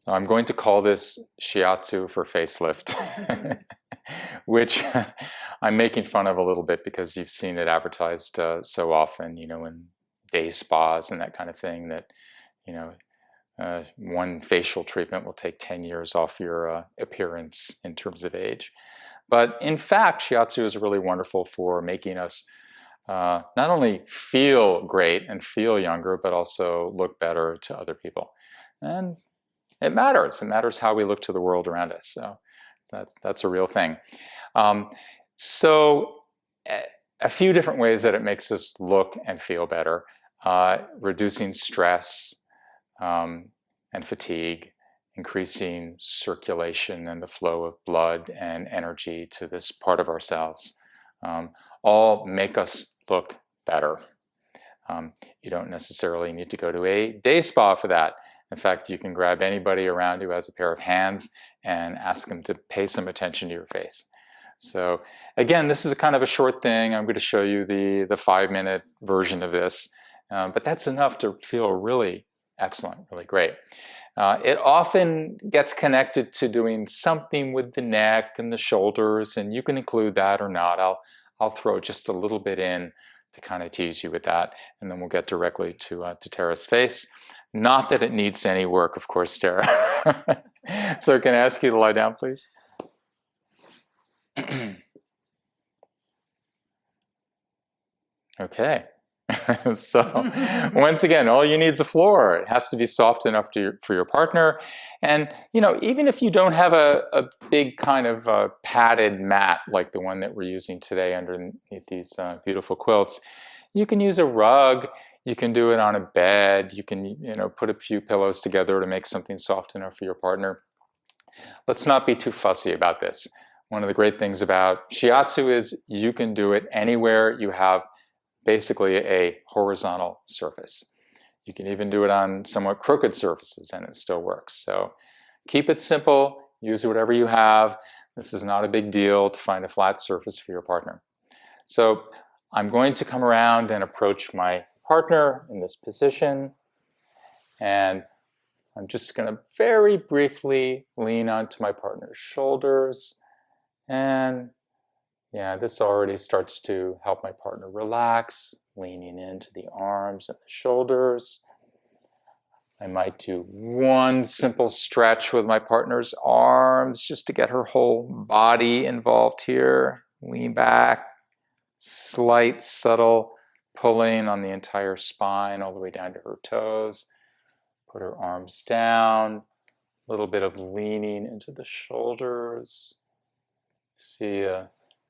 So I'm going to call this Shiatsu for facelift, which I'm making fun of a little bit because you've seen it advertised so often, in day spas and that kind of thing that, you know, one facial treatment will take 10 years off your appearance in terms of age. But in fact, Shiatsu is really wonderful for making us not only feel great and feel younger, but also look better to other people. And it matters. It matters how we look to the world around us. So that's a real thing. Um, so a few different ways that it makes us look and feel better. Reducing stress and fatigue, increasing circulation and the flow of blood and energy to this part of ourselves, all make us look better. You don't necessarily need to go to a day spa for that. In fact, you can grab anybody around who has a pair of hands and ask them to pay some attention to your face. So again, this is a kind of a short thing. I'm going to show you the 5-minute version of this, but that's enough to feel really excellent, really great. It often gets connected to doing something with the neck and the shoulders, and you can include that or not. I'll throw just a little bit in to kind of tease you with that, and then we'll get directly to Tara's face. Not that it needs any work, of course, Tara. So can I ask you to lie down, please? Okay. So once again, all you need is a floor. It has to be soft enough for your partner. And, even if you don't have a big kind of padded mat like the one that we're using today underneath these beautiful quilts, you can use a rug. You can do it on a bed. You can, put a few pillows together to make something soft enough for your partner. Let's not be too fussy about this. One of the great things about Shiatsu is you can do it anywhere you have basically a horizontal surface. You can even do it on somewhat crooked surfaces and it still works. So keep it simple, use whatever you have. This is not a big deal to find a flat surface for your partner. So I'm going to come around and approach my partner in this position, and I'm just going to very briefly lean onto my partner's shoulders, and yeah, this already starts to help my partner relax, leaning into the arms and the shoulders. I might do one simple stretch with my partner's arms just to get her whole body involved here. Lean back, slight, subtle pulling on the entire spine all the way down to her toes. Put her arms down, a little bit of leaning into the shoulders. See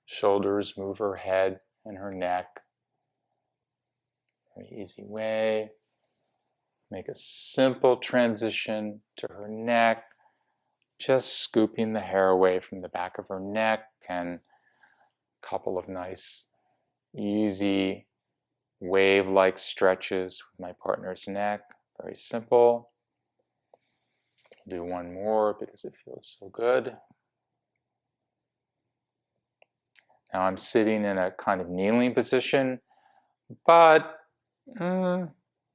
shoulders move her head and her neck. Very easy way. Make a simple transition to her neck, just scooping the hair away from the back of her neck, and a couple of nice, easy, wave-like stretches with my partner's neck. Very simple. I'll do one more because it feels so good. Now I'm sitting in a kind of kneeling position, but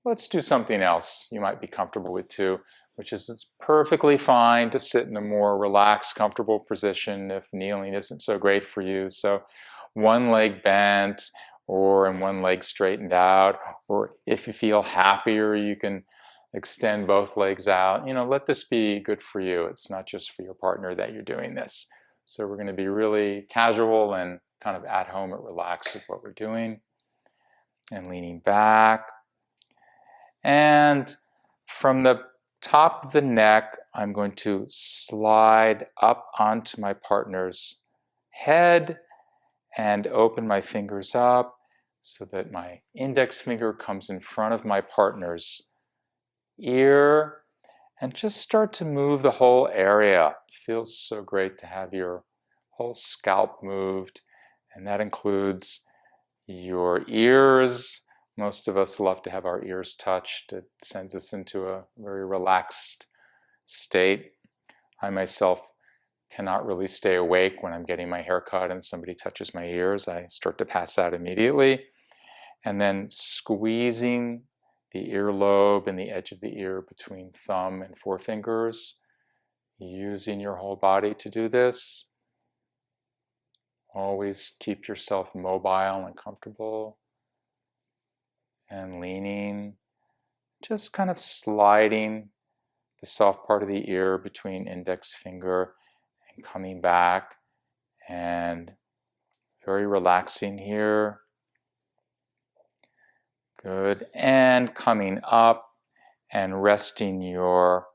let's do something else you might be comfortable with too, which is it's perfectly fine to sit in a more relaxed, comfortable position if kneeling isn't so great for you. So one leg bent or in one leg straightened out, or if you feel happier, you can extend both legs out. Let this be good for you. It's not just for your partner that you're doing this. So we're going to be really casual and kind of at home and relaxed with what we're doing. And leaning back. And from the top of the neck, I'm going to slide up onto my partner's head and open my fingers up so that my index finger comes in front of my partner's ear, and just start to move the whole area. It feels so great to have your whole scalp moved, and that includes your ears. Most of us love to have our ears touched. It sends us into a very relaxed state. I myself cannot really stay awake when I'm getting my hair cut and somebody touches my ears. I start to pass out immediately. And then squeezing the earlobe and the edge of the ear between thumb and forefingers using your whole body to do this. Always keep yourself mobile and comfortable, and leaning, just kind of sliding the soft part of the ear between index finger and coming back, and very relaxing here. Good. And coming up and resting your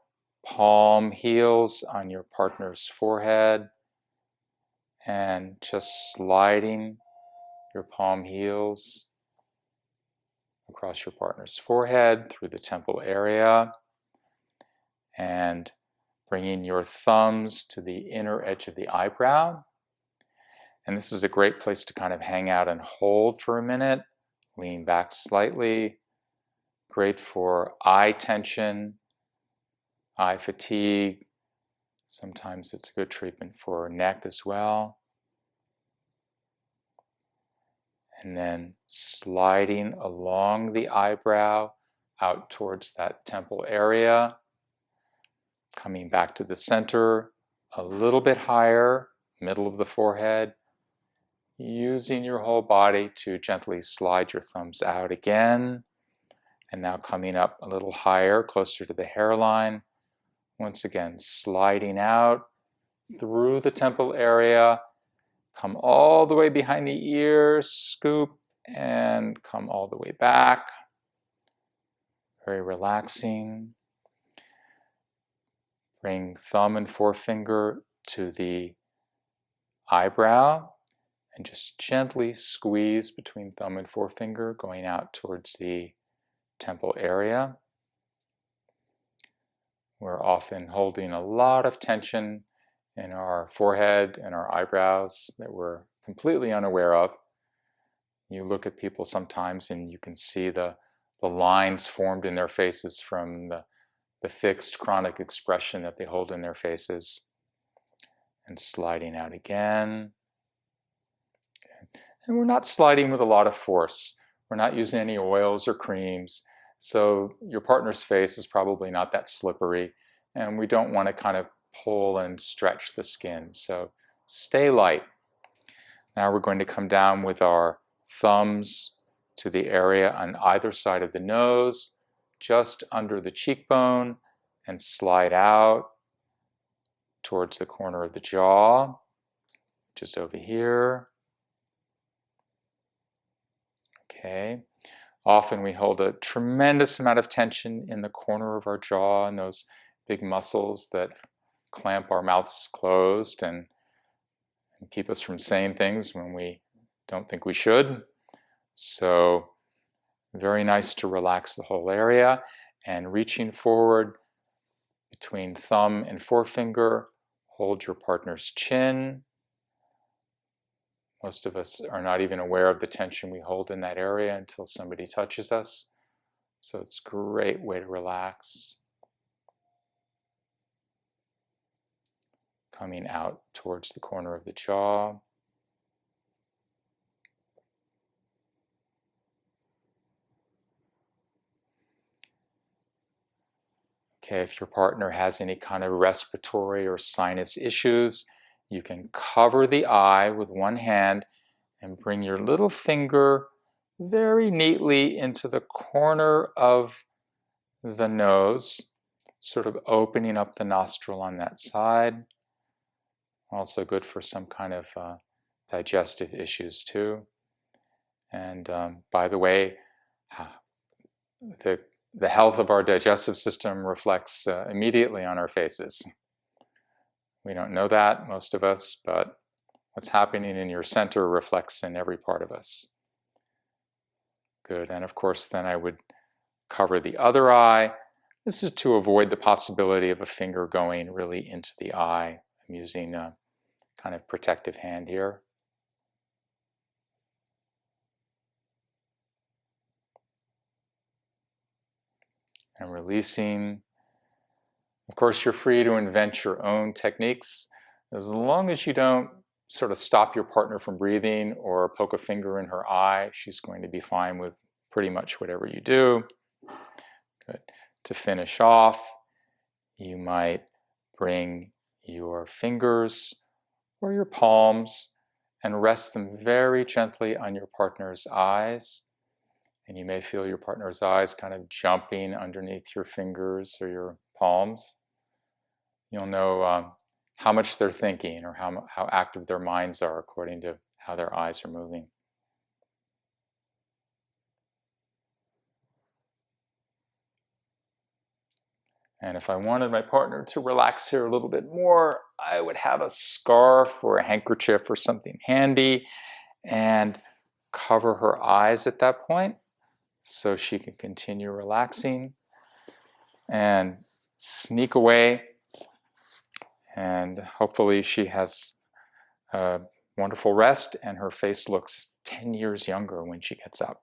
palm heels on your partner's forehead, and just sliding your palm heels across your partner's forehead through the temple area, and bringing your thumbs to the inner edge of the eyebrow. And this is a great place to kind of hang out and hold for a minute. Lean back slightly. Great for eye tension, eye fatigue. Sometimes it's a good treatment for neck as well. And then sliding along the eyebrow out towards that temple area. Coming back to the center, a little bit higher, middle of the forehead. Using your whole body to gently slide your thumbs out again. And now coming up a little higher, closer to the hairline. Once again, sliding out through the temple area. Come all the way behind the ear, scoop, and come all the way back. Very relaxing. Bring thumb and forefinger to the eyebrow and just gently squeeze between thumb and forefinger, going out towards the temple area. We're often holding a lot of tension in our forehead and our eyebrows that we're completely unaware of. You look at people sometimes and you can see the lines formed in their faces from the fixed chronic expression that they hold in their faces. And sliding out again. And we're not sliding with a lot of force. We're not using any oils or creams. So your partner's face is probably not that slippery. And we don't want to kind of pull and stretch the skin. So stay light. Now we're going to come down with our thumbs to the area on either side of the nose, just under the cheekbone, and slide out towards the corner of the jaw, just over here. Okay. Often we hold a tremendous amount of tension in the corner of our jaw and those big muscles that clamp our mouths closed and keep us from saying things when we don't think we should. So very nice to relax the whole area, and reaching forward between thumb and forefinger, hold your partner's chin. Most of us are not even aware of the tension we hold in that area until somebody touches us. So it's a great way to relax. Coming out towards the corner of the jaw. Okay, if your partner has any kind of respiratory or sinus issues, you can cover the eye with one hand and bring your little finger very neatly into the corner of the nose, sort of opening up the nostril on that side. Also good for some kind of digestive issues too. And by the way, the health of our digestive system reflects immediately on our faces. We don't know that, most of us, but what's happening in your center reflects in every part of us. Good. And of course, then I would cover the other eye. This is to avoid the possibility of a finger going really into the eye. I'm using a kind of protective hand here. And releasing. Of course, you're free to invent your own techniques as long as you don't sort of stop your partner from breathing or poke a finger in her eye. She's going to be fine with pretty much whatever you do. Good. To finish off, you might bring your fingers or your palms and rest them very gently on your partner's eyes. And you may feel your partner's eyes kind of jumping underneath your fingers or your palms. You'll know how much they're thinking or how active their minds are according to how their eyes are moving. And if I wanted my partner to relax here a little bit more, I would have a scarf or a handkerchief or something handy and cover her eyes at that point so she can continue relaxing and sneak away. And hopefully she has a wonderful rest and her face looks 10 years younger when she gets up.